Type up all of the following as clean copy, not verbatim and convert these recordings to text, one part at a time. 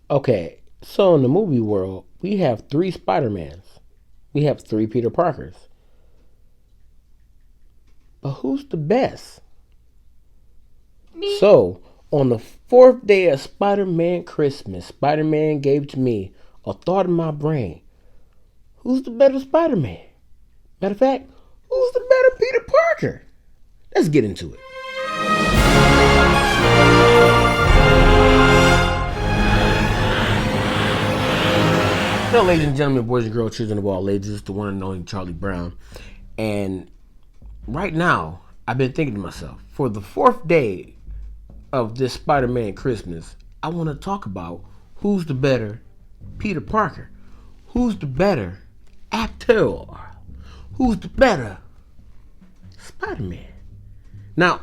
Okay, so in the movie world, we have three Spider-Mans. We have three Peter Parkers. But who's the best? Me. So, on the fourth day of Spider-Man Christmas, Spider-Man gave to me a thought in my brain. Who's the better Spider-Man? Matter of fact, who's the better Peter Parker? Let's get into it. Hello, ladies and gentlemen, boys and girls, children of all ages, the one and only Charlie Brown. And right now, I've been thinking to myself, for the fourth day of this Spider-Man Christmas, I want to talk about who's the better Peter Parker, who's the better actor, who's the better Spider-Man. Now,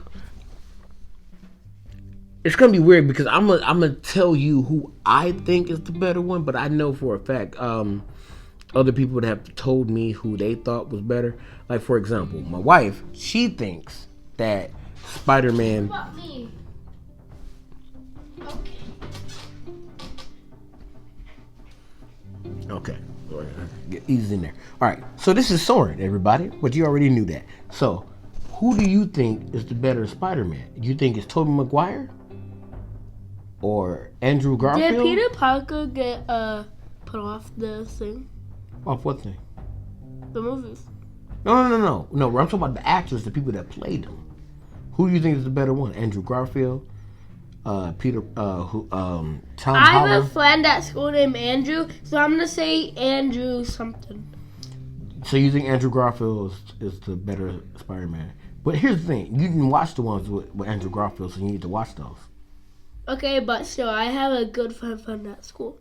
it's gonna be weird because I'm gonna tell you who I think is the better one, but I know for a fact other people would have told me who they thought was better. Like for example, my wife, she thinks that Spider-Man. What about me? Okay. Okay, get easy in there. All right, so this is Soren, everybody, but you already knew that. So, who do you think is the better Spider-Man? You think it's Tobey Maguire or Andrew Did Garfield? Peter Parker get put off the thing? Off what thing? The movies. No. I'm talking about the actors, the people that played them. Who do you think is the better one? Andrew Garfield, Tom I have a Holland. friend at school named Andrew, so I'm gonna say Andrew something. So you think Andrew Garfield is the better Spider-Man? But here's the thing: you didn't watch the ones with Andrew Garfield, so you need to watch those. Okay, but still, I have a good friend at school.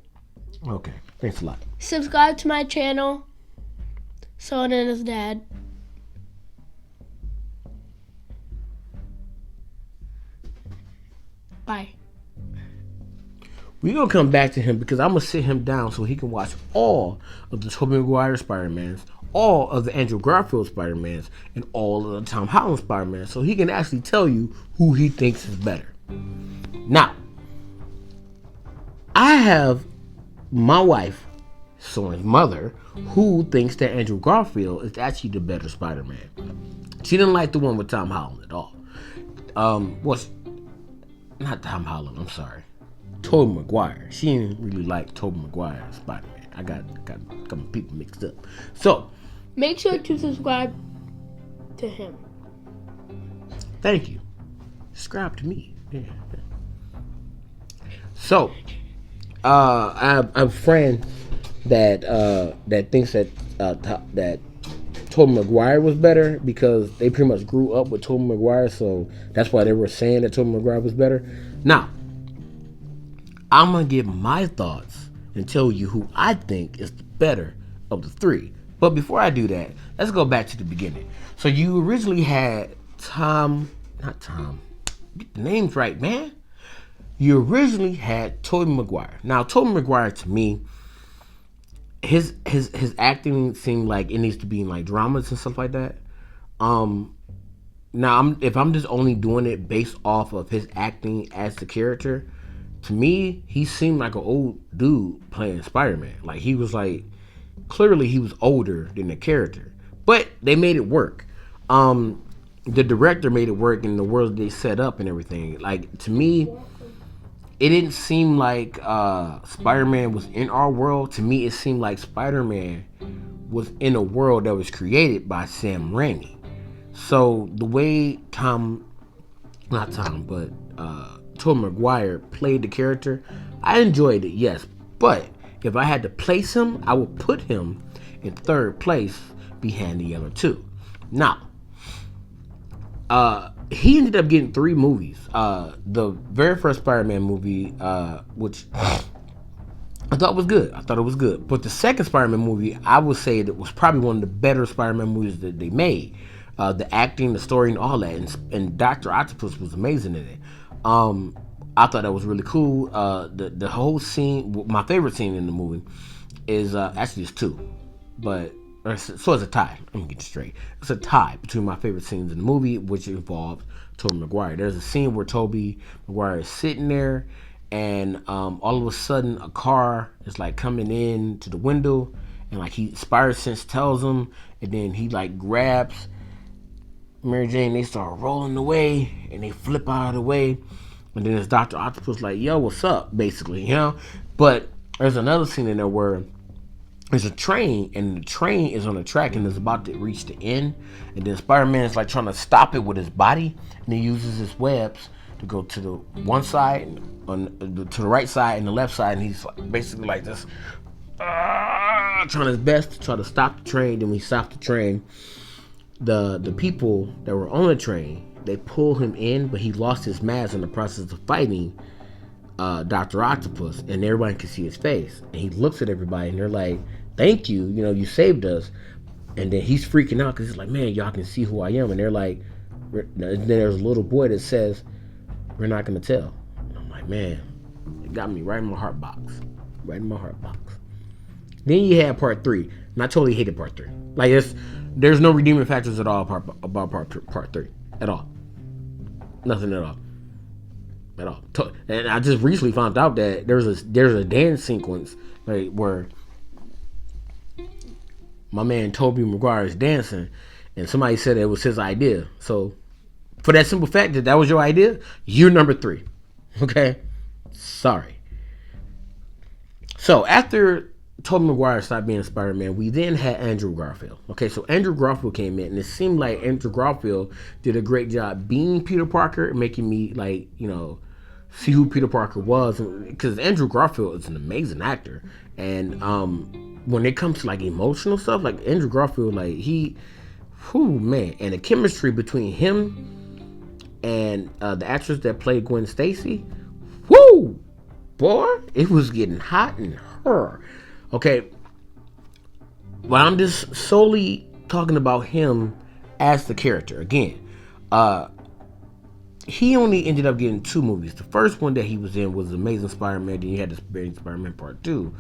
Okay, thanks a lot. Subscribe to my channel. Son and his dad. Bye. We're gonna come back to him because I'm gonna sit him down so he can watch all of the Tobey Maguire Spider-Mans, all of the Andrew Garfield Spider-Mans, and all of the Tom Holland Spider-Mans, so he can actually tell you who he thinks is better. Now, I have my wife, Soren's mother, who thinks that Andrew Garfield is actually the better Spider-Man. She didn't like the one with Tom Holland at all. Was not Tom Holland. I'm sorry, Tobey Maguire. She didn't really like Tobey Maguire Spider-Man. I got my people mixed up. So Make sure to subscribe to him. thank you. Subscribe to me. Yeah. So I have a friend that thinks that Tobey Maguire was better because they pretty much grew up with Tobey Maguire, so that's why they were saying that Tobey Maguire was better. Now, I'm gonna give my thoughts and tell you who I think is the better of the three. But before I do that, let's go back to the beginning. So you originally had not Tom. Get the names right, man. You originally had Tobey Maguire. Now, Tobey Maguire to me, his acting seemed like it needs to be in like dramas and stuff like that. Now, if I'm just only doing it based off of his acting as the character, to me, he seemed like an old dude playing Spider-Man. Like he was like clearly he was older than the character, but they made it work. The director made it work in the world they set up and everything. Like to me, it didn't seem like Spider-Man was in our world. To me, it seemed like Spider-Man was in a world that was created by Sam Raimi. So the way Tobey Maguire played the character, I enjoyed it, yes. But if I had to place him, I would put him in third place behind the other two. Now, he ended up getting 3 movies. The very first Spider-Man movie, which I thought was good. I thought it was good. But the second Spider-Man movie, I would say that was probably one of the better Spider-Man movies that they made. The acting, the story, and all that. And Dr. Octopus was amazing in it. I thought that was really cool. The whole scene, my favorite scene in the movie is actually it's 2. But so it's a tie. Let me get it straight. It's a tie between my favorite scenes in the movie, which involved Tobey Maguire. There's a scene where Tobey Maguire is sitting there, and all of a sudden a car is like coming in to the window, and like Spider Sense tells him, and then he like grabs Mary Jane. They start rolling away, and they flip out of the way, and then it's Dr. Octopus like, yo, what's up, basically, you know. But there's another scene in there where there's a train, and the train is on the track and is about to reach the end, and then Spider-Man is like trying to stop it with his body, and he uses his webs to go to the one side, to the right side and the left side, and he's like, basically like this, trying his best to try to stop the train. Then we stop the train. The people that were on the train, they pull him in, but he lost his mask in the process of fighting Dr. Octopus, and everybody can see his face. And he looks at everybody, and they're like, "Thank you, you saved us." And then he's freaking out because he's like, "Man, y'all can see who I am." And they're like, and then there's a little boy that says, "We're not gonna tell." And I'm like, man, it got me right in my heart box, right in my heart box. Then you had part 3, and I totally hated part 3. Like, there's no redeeming factors at all about part 3 at all. Nothing at all. At all. And I just recently found out that there's a dance sequence, right, where my man Tobey Maguire is dancing, and somebody said it was his idea. So for that simple fact that was your idea, you're number 3. Okay? Sorry. So after Tobey Maguire stopped being Spider-Man, we then had Andrew Garfield. Okay, so Andrew Garfield came in, and it seemed like Andrew Garfield did a great job being Peter Parker and making me, like, see who Peter Parker was, because Andrew Garfield is an amazing actor. And when it comes to like emotional stuff, like Andrew Garfield, like man, and the chemistry between him and the actress that played Gwen Stacy, boy, it was getting hot in her. Okay, but I'm just solely talking about him as the character. Again, he only ended up getting 2 movies. The first one that he was in was Amazing Spider-Man. Then you had this Amazing Spider-Man Part 2.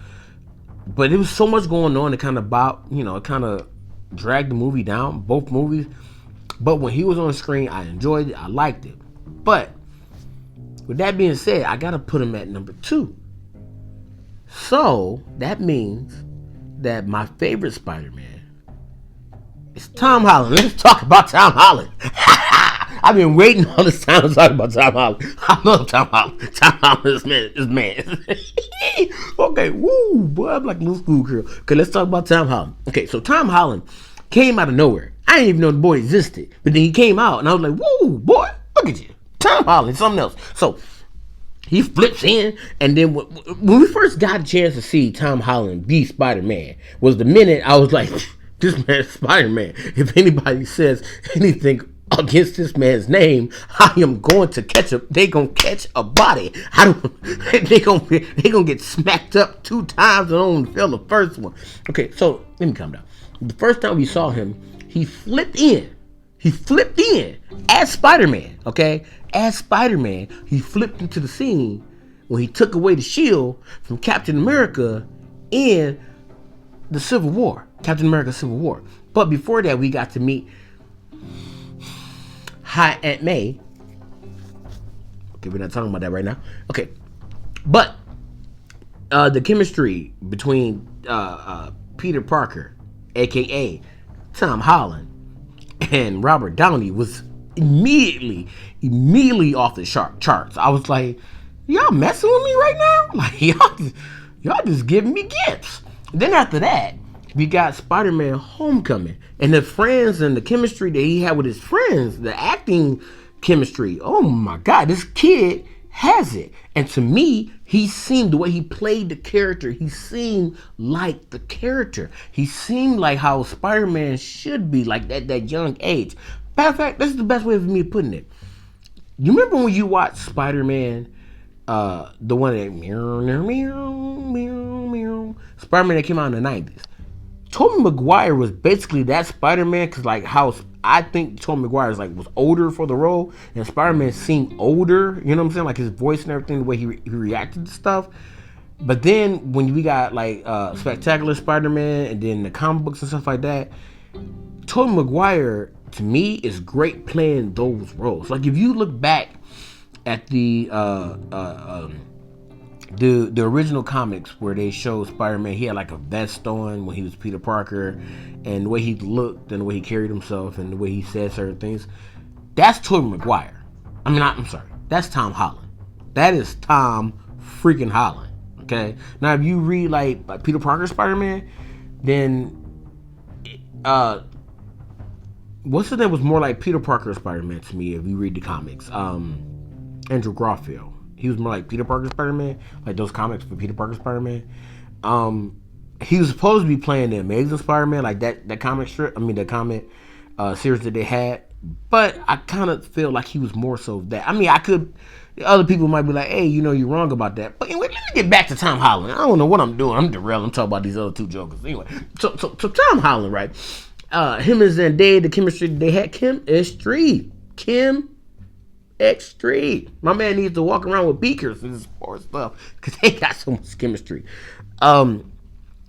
But there was so much going on, it kind of dragged the movie down, both movies. But when he was on the screen, I enjoyed it. I liked it. But with that being said, I got to put him at number 2. So that means that my favorite Spider-Man is Tom Holland. Let's talk about Tom Holland. I've been waiting all this time to talk about Tom Holland. I love Tom Holland. Tom Holland is man. Okay, woo, boy, I'm like a little school girl. Okay, let's talk about Tom Holland. Okay, so Tom Holland came out of nowhere. I didn't even know the boy existed. But then he came out, and I was like, woo, boy, look at you. Tom Holland, something else. So he flips in, and then when we first got a chance to see Tom Holland be Spider-Man, was the minute I was like, this man's Spider-Man. If anybody says anything against this man's name, I am going to they gonna catch a body. They gonna get smacked up 2 times and only fell the first one. Okay, so let me calm down. The first time we saw him, he flipped in as Spider-Man. Okay, as Spider-Man, he flipped into the scene when he took away the shield from Captain America in the Civil War, Captain America Civil War. But before that, we got to meet Hi Aunt May. Okay, we're not talking about that right now. Okay, but the chemistry between Peter Parker, aka Tom Holland, and Robert Downey was immediately off the charts. I was like, y'all messing with me right now? Like, y'all just giving me gifts. Then after that, we got Spider-Man Homecoming, and the friends and the chemistry that he had with his friends, the acting chemistry. Oh my God, this kid has it. And to me, he seemed, the way he played the character, he seemed like the character. He seemed like how Spider-Man should be, like that young age. Matter of fact, this is the best way of me putting it. You remember when you watched Spider-Man, the one that Spider-Man that came out in the 90s? Tobey Maguire was basically that Spider-Man, because like how I think Tobey Maguire was older for the role, and Spider-Man seemed older, you know what I'm saying, like his voice and everything, the way he reacted to stuff. But then when we got like Spectacular Spider-Man and then the comic books and stuff like that, Tobey Maguire to me is great playing those roles. Like if you look back at the the original comics where they showed Spider-Man, he had like a vest on when he was Peter Parker, and the way he looked and the way he carried himself and the way he said certain things. That's Tobey Maguire. I'm sorry. That's Tom Holland. That is Tom freaking Holland. Okay. Now, if you read like Peter Parker Spider-Man, then what's his name was more like Peter Parker Spider-Man to me. If you read the comics, Andrew Garfield. He was more like Peter Parker Spider-Man, like those comics for Peter Parker Spider-Man. He was supposed to be playing the Amazing Spider-Man, like that comic strip. The comic series that they had. But I kind of feel like he was more so that. Other people might be like, hey, you're wrong about that. But anyway, let me get back to Tom Holland. I don't know what I'm doing. I'm derailing. I'm talking about these other two jokers. Anyway, so Tom Holland, right? Him and Zendaya, the chemistry they had, chemistry. My man needs to walk around with beakers and sports stuff because they got so much chemistry.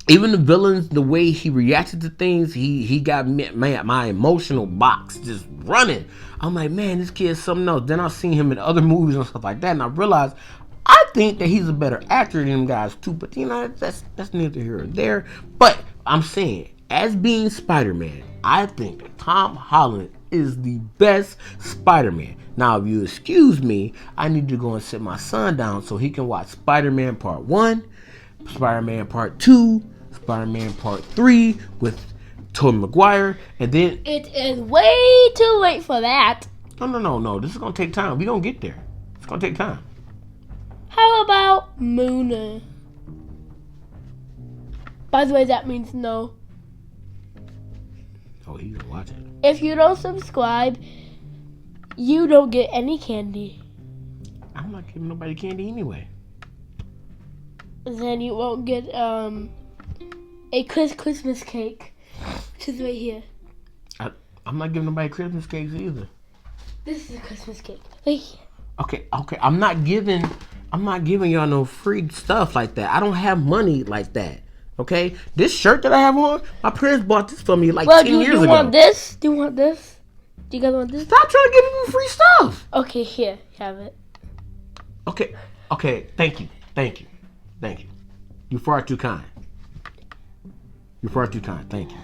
Even the villains, the way he reacted to things, he got my emotional box just running. I'm like, man, this kid's something else. Then I've seen him in other movies and stuff like that, and I realized I think that he's a better actor than them guys too. But that's neither here or there. But I'm saying, as being Spider-Man, I think that Tom Holland is the best Spider-Man. Now, if you excuse me, I need to go and sit my son down so he can watch Spider-Man Part 1, Spider-Man Part 2, Spider-Man Part 3 with Tobey Maguire, and then... It is way too late for that. No. This is going to take time. We're going to get there. It's going to take time. How about Moona? By the way, that means no. Oh, he's going to watch it. If you don't subscribe, you don't get any candy. I'm not giving nobody candy anyway. Then you won't get a Christmas cake, which is right here. I'm not giving nobody Christmas cakes either. This is a Christmas cake right here. Okay. I'm not giving y'all no free stuff like that. I don't have money like that. Okay, this shirt that I have on, my parents bought this for me like 10 years ago. Do you want this? Do you want this? Do you guys want this? Stop trying to give me free stuff. Okay, here, have it. Okay. Thank you. You're far too kind. Thank you.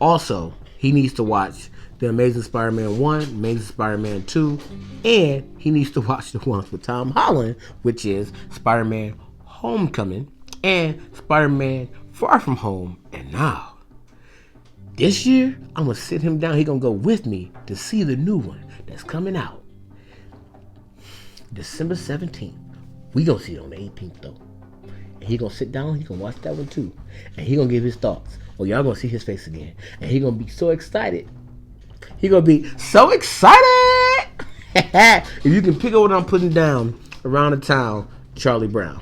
Also, he needs to watch The Amazing Spider-Man 1, Amazing Spider-Man 2, and he needs to watch the ones with Tom Holland, which is Spider-Man Homecoming and Spider-Man Far From Home. And now, this year, I'm going to sit him down. He's going to go with me to see the new one that's coming out December 17th. We going to see it on the 18th, though. And he going to sit down. He going to watch that one, too. And he going to give his thoughts. Oh, y'all going to see his face again. And he going to be so excited. If you can pick up what I'm putting down around the town, Charlie Brown.